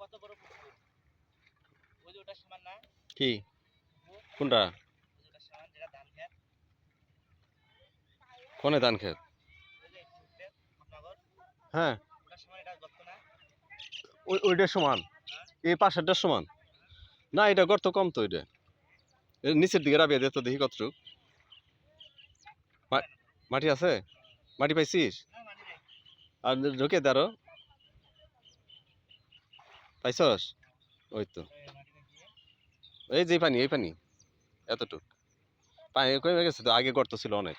কত বড় পুকুর? ওই যে ওটার সমান না? কি কোনটা? ওটার সমান যেটা ধান খেত। কোনে ধান খেত? ওই যে পুকুরটা আপনাগর হ্যাঁ ওটার সমান এটা গর্ত না? ওইটার সমান, এই পাশেরটার সমান না, এটা গর্ত কম তো। এটা নিচের দিকে রাবিয়া দে তো দেখি কতটুক মাটি আছে। মাটি পাইছিস? না মাটি নাই। আর ঢুকে দাঁড়ো পাইছস? ওই তো মাটি পাইছি। এই যে পানি, এই পানি এতটুক পানি কমে গেছে তো, আগে গর্ত ছিল অনেক।